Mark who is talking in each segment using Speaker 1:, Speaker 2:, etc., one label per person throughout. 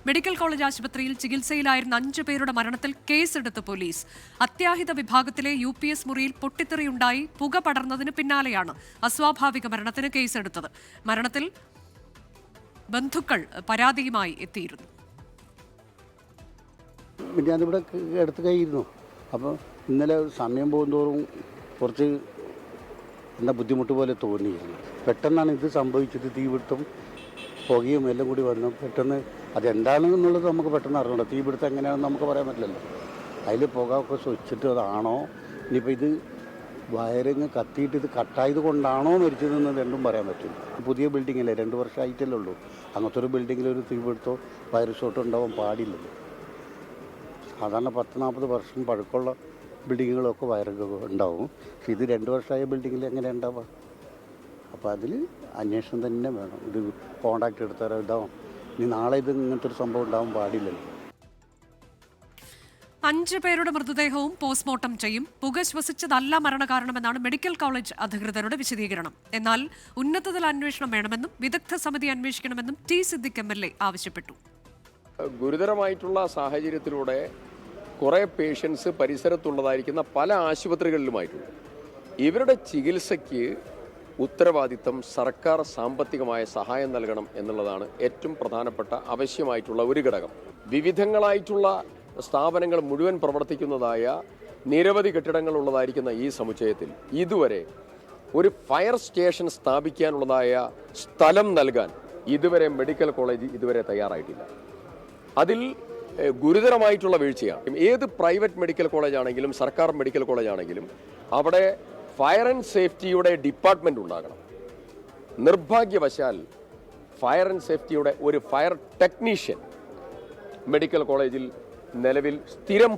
Speaker 1: Medical college ആശുപത്രിയിൽ ചികിത്സയിലായിരുന്ന 5 പേരുടെ മരണത്തിൽ കേസെടുത്ത് പോലീസ്. അത്യാഹിത വിഭാഗത്തിലെ UPS മുറിയിൽ പൊട്ടിത്തെറിയുണ്ടായി പുക പടർന്നതിന് പിന്നാലെയാണ് അസ്വാഭാവിക മരണത്തിന് കേസെടുത്തത്. മരണത്തിൽ ബന്ധുക്കൾ പരാതിയുമായി എത്തിയിരുന്നു.
Speaker 2: ഞാനിവിടെ എടുത്ത് കയറിയിരുന്നു. അപ്പോൾ ഇന്നലെ സമയം പോകുന്തോറും കുറച്ച് ബുദ്ധിമുട്ട് പോലെ തോന്നിയിരുന്നു. പെട്ടെന്നാണ് ഇത് സംഭവിച്ചത്. തീപിടുത്തം പുകയും എല്ലാം കൂടി വന്നു. പെട്ടെന്ന് അതെന്താണെന്നുള്ളത് നമുക്ക് പെട്ടെന്ന് അറിയണം. തീപിടുത്തം എങ്ങനെയാണെന്ന് നമുക്ക് പറയാൻ പറ്റില്ലല്ലോ. അതിൽ പുക ഒക്കെ സ്വച്ചിട്ട് അതാണോ, ഇനിയിപ്പോൾ ഇത് വയറിങ് കത്തിയിട്ട് ഇത് കട്ടായത് കൊണ്ടാണോ മരിച്ചതെന്ന് രണ്ടും പറയാൻ പറ്റില്ല. പുതിയ ബിൽഡിങ്ങല്ലേ, 2 വർഷമായിട്ടല്ലേ ഉള്ളൂ. അങ്ങനത്തെ ഒരു ബിൽഡിങ്ങിൽ ഒരു തീപിടുത്തോ വയറ് ഷോട്ടോ ഉണ്ടാവാൻ പാടില്ലല്ലോ. സാധാരണ 10-40 വർഷം പഴക്കമുള്ള ബിൽഡിങ്ങുകളൊക്കെ വയറൊക്കെ ഉണ്ടാവും. പക്ഷെ ഇത് 2 വർഷമായ ബിൽഡിങ്ങിൽ എങ്ങനെ ഉണ്ടാവുക? അപ്പോൾ അതിൽ അന്വേഷണം തന്നെ വേണം. ഇത് കോൺടാക്ട് എടുത്താലോ ഇതാവും. ഇനി നാളെ ഇത് ഇങ്ങനത്തെ ഒരു സംഭവം ഉണ്ടാവാൻ പാടില്ലല്ലോ.
Speaker 1: 5 പേരുടെ മൃതദേഹവും പോസ്റ്റ്മോർട്ടം ചെയ്യും. പുക ശ്വസിച്ചതല്ല മരണകാരണമെന്നാണ് മെഡിക്കൽ കോളേജ് അധികൃതരുടെ വിശദീകരണം. എന്നാൽ ഉന്നതതല അന്വേഷണം വേണമെന്നും വിദഗ്ധ സമിതി അന്വേഷിക്കണമെന്നും ടി സിദ്ദിഖ് MLA ആവശ്യപ്പെട്ടു.
Speaker 3: ഗുരുതരമായിട്ടുള്ള സാഹചര്യത്തിലൂടെ കുറേ പേഷ്യൻസ് പരിസരത്തുള്ളതായിരിക്കുന്ന പല ആശുപത്രികളിലുമായിട്ടുണ്ട്. ഇവരുടെ ചികിത്സയ്ക്ക് ഉത്തരവാദിത്തം സർക്കാർ സാമ്പത്തികമായ സഹായം നൽകണം എന്നുള്ളതാണ് ഏറ്റവും പ്രധാനപ്പെട്ട ആവശ്യമായിട്ടുള്ള ഒരു ഘടകം. വിവിധങ്ങളായിട്ടുള്ള സ്ഥാപനങ്ങൾ മുഴുവൻ പ്രവർത്തിക്കുന്നതായ നിരവധി കെട്ടിടങ്ങൾ ഉള്ളതായിരിക്കുന്ന ഈ സമുച്ചയത്തിൽ ഇതുവരെ ഒരു ഫയർ സ്റ്റേഷൻ സ്ഥാപിക്കാനുള്ളതായ സ്ഥലം നൽകാൻ ഇതുവരെ മെഡിക്കൽ കോളേജ് ഇതുവരെ തയ്യാറായിട്ടില്ല. അതിൽ ഗുരുതരമായിട്ടുള്ള വീഴ്ചയാണ്. ഏത് പ്രൈവറ്റ് മെഡിക്കൽ കോളേജ് ആണെങ്കിലും സർക്കാർ മെഡിക്കൽ കോളേജ് ആണെങ്കിലും അവിടെ ഫയർ ആൻഡ് സേഫ്റ്റിയുടെ ഡിപ്പാർട്ട്മെന്റ് ഉണ്ടാകണം. നിർഭാഗ്യവശാൽ ഫയർ ആൻഡ് സേഫ്റ്റിയുടെ ഒരു ഫയർ ടെക്നീഷ്യൻ മെഡിക്കൽ കോളേജിൽ നിലവിൽ സ്ഥിരം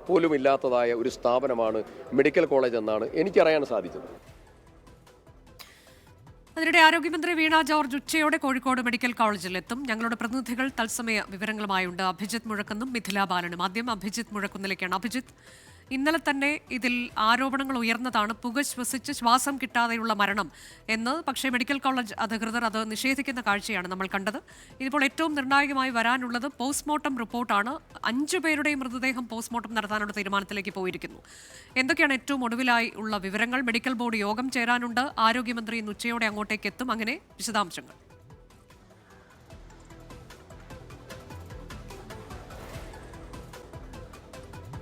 Speaker 3: പോലുമില്ലാത്തതായ ഒരു സ്ഥാപനമാണ് മെഡിക്കൽ കോളേജ് എന്നാണ് എനിക്കറിയാൻ സാധിച്ചത്.
Speaker 1: അതിനിടെ ആരോഗ്യമന്ത്രി വീണ ജോർജ് ഉച്ചയോടെ കോഴിക്കോട് മെഡിക്കൽ കോളേജിലെത്തും. ഞങ്ങളുടെ പ്രതിനിധികൾ തത്സമയ വിവരങ്ങളുമായുണ്ട്. അഭിജിത്ത് മുഴക്കുന്നും മിഥില ബാലനും. ആദ്യം അഭിജിത്ത് മുഴക്കുന്നിലേക്കാണ്. അഭിജിത്ത്, ഇന്നലെ തന്നെ ഇതിൽ ആരോപണങ്ങൾ ഉയർന്നതാണ് പുക ശ്വസിച്ച് ശ്വാസം കിട്ടാതെയുള്ള മരണം എന്ന്. പക്ഷേ മെഡിക്കൽ കോളേജ് അധികൃതർ അത് നിഷേധിക്കുന്ന കാഴ്ചയാണ് നമ്മൾ കണ്ടത്. ഇതിപ്പോൾ ഏറ്റവും നിർണായകമായി വരാനുള്ളത് പോസ്റ്റ്മോർട്ടം റിപ്പോർട്ടാണ്. 5 പേരുടെയും മൃതദേഹം പോസ്റ്റ്മോർട്ടം നടത്താനുള്ള തീരുമാനത്തിലേക്ക് പോയിരിക്കുന്നു. എന്തൊക്കെയാണ് ഏറ്റവും ഒടുവിലായി ഉള്ള വിവരങ്ങൾ? മെഡിക്കൽ ബോർഡ് യോഗം ചേരാനുണ്ട്. ആരോഗ്യമന്ത്രി ഇന്ന് ഉച്ചയോടെ അങ്ങോട്ടേക്ക് എത്തും. അങ്ങനെ വിശദാംശങ്ങൾ.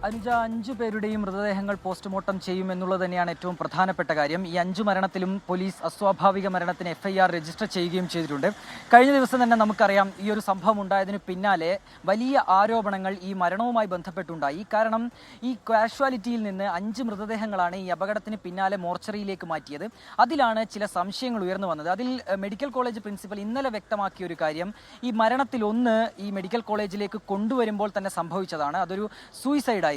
Speaker 4: 5 പേരുടെയും മൃതദേഹങ്ങൾ പോസ്റ്റ്മോർട്ടം ചെയ്യുമെന്നുള്ളത് തന്നെയാണ് ഏറ്റവും പ്രധാനപ്പെട്ട കാര്യം. ഈ 5 മരണത്തിലും പോലീസ് അസ്വാഭാവിക മരണത്തിന് FIR രജിസ്റ്റർ ചെയ്യുകയും ചെയ്തിട്ടുണ്ട്. കഴിഞ്ഞ ദിവസം തന്നെ നമുക്കറിയാം, ഈ ഒരു സംഭവം ഉണ്ടായതിനു പിന്നാലെ വലിയ ആരോപണങ്ങൾ ഈ മരണവുമായി ബന്ധപ്പെട്ടുണ്ടായി. കാരണം ഈ കാഷ്വാലിറ്റിയിൽ നിന്ന് 5 മൃതദേഹങ്ങളാണ് ഈ അപകടത്തിന് പിന്നാലെ മോർച്ചറിയിലേക്ക് മാറ്റിയത്. അതിലാണ് ചില സംശയങ്ങൾ ഉയർന്നു വന്നത്. അതിൽ മെഡിക്കൽ കോളേജ് പ്രിൻസിപ്പൽ ഇന്നലെ വ്യക്തമാക്കിയ ഒരു കാര്യം, ഈ മരണത്തിൽ ഒന്ന് ഈ മെഡിക്കൽ കോളേജിലേക്ക് കൊണ്ടുവരുമ്പോൾ തന്നെ സംഭവിച്ചതാണ്. അതൊരു സൂയിസൈഡ്.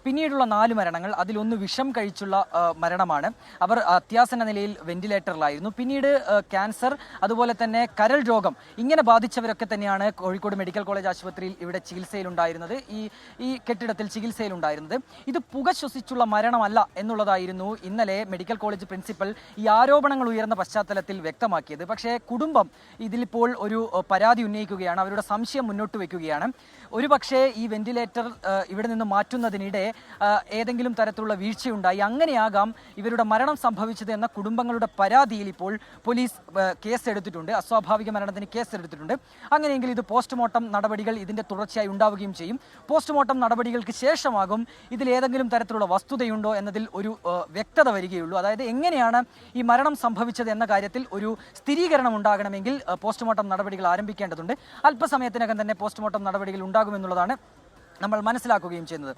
Speaker 4: പിന്നീടുള്ള 4 മരണങ്ങൾ, അതിലൊന്ന് വിഷം കഴിച്ചുള്ള മരണമാണ്. അവർ അത്യാസന്ന നിലയിൽ വെന്റിലേറ്ററിലായിരുന്നു. പിന്നീട് ക്യാൻസർ, അതുപോലെ തന്നെ കരൾ രോഗം, ഇങ്ങനെ ബാധിച്ചവരൊക്കെ തന്നെയാണ് കോഴിക്കോട് മെഡിക്കൽ കോളേജ് ആശുപത്രിയിൽ ഇവിടെ ചികിത്സയിലുണ്ടായിരുന്നത്, ഈ കെട്ടിടത്തിൽ ചികിത്സയിലുണ്ടായിരുന്നത്. ഇത് പുക ശ്വസിച്ചുള്ള മരണമല്ല എന്നുള്ളതായിരുന്നു ഇന്നലെ മെഡിക്കൽ കോളേജ് പ്രിൻസിപ്പൽ ഈ ആരോപണങ്ങൾ ഉയർന്ന പശ്ചാത്തലത്തിൽ വ്യക്തമാക്കിയത്. പക്ഷേ കുടുംബം ഇതിലിപ്പോൾ ഒരു പരാതി ഉന്നയിക്കുകയാണ്. അവരുടെ സംശയം മുന്നോട്ട് വയ്ക്കുകയാണ്. ഒരുപക്ഷേ ഈ വെന്റിലേറ്റർ ഇവിടെ നിന്ന് മാറ്റുന്നതിനിടെ ഏതെങ്കിലും തരത്തിലുള്ള വീഴ്ചയുണ്ടായി, അങ്ങനെയാകാം ഇവരുടെ മരണം സംഭവിച്ചത് എന്ന കുടുംബങ്ങളുടെ പരാതിയിൽ ഇപ്പോൾ പോലീസ് കേസെടുത്തിട്ടുണ്ട്. അസ്വാഭാവിക മരണത്തിന് കേസെടുത്തിട്ടുണ്ട്. അങ്ങനെയെങ്കിൽ ഇത് പോസ്റ്റ്മോർട്ടം നടപടികൾ ഇതിൻ്റെ തുടർച്ചയായി ഉണ്ടാവുകയും ചെയ്യും. പോസ്റ്റ്മോർട്ടം നടപടികൾക്ക് ശേഷമാകും ഇതിലേതെങ്കിലും തരത്തിലുള്ള വസ്തുതയുണ്ടോ എന്നതിൽ ഒരു വ്യക്തത വരികയുള്ളൂ. അതായത് എങ്ങനെയാണ് ഈ മരണം സംഭവിച്ചത് എന്ന കാര്യത്തിൽ ഒരു സ്ഥിരീകരണം ഉണ്ടാകണമെങ്കിൽ പോസ്റ്റ്മോർട്ടം നടപടികൾ ആരംഭിക്കേണ്ടതുണ്ട്. അല്പസമയത്തിനകം തന്നെ പോസ്റ്റ്മോർട്ടം നടപടികൾ ഉണ്ടാകുമെന്നുള്ളതാണ് നമ്മൾ മനസ്സിലാക്കുകയും ചെയ്യുന്നത്.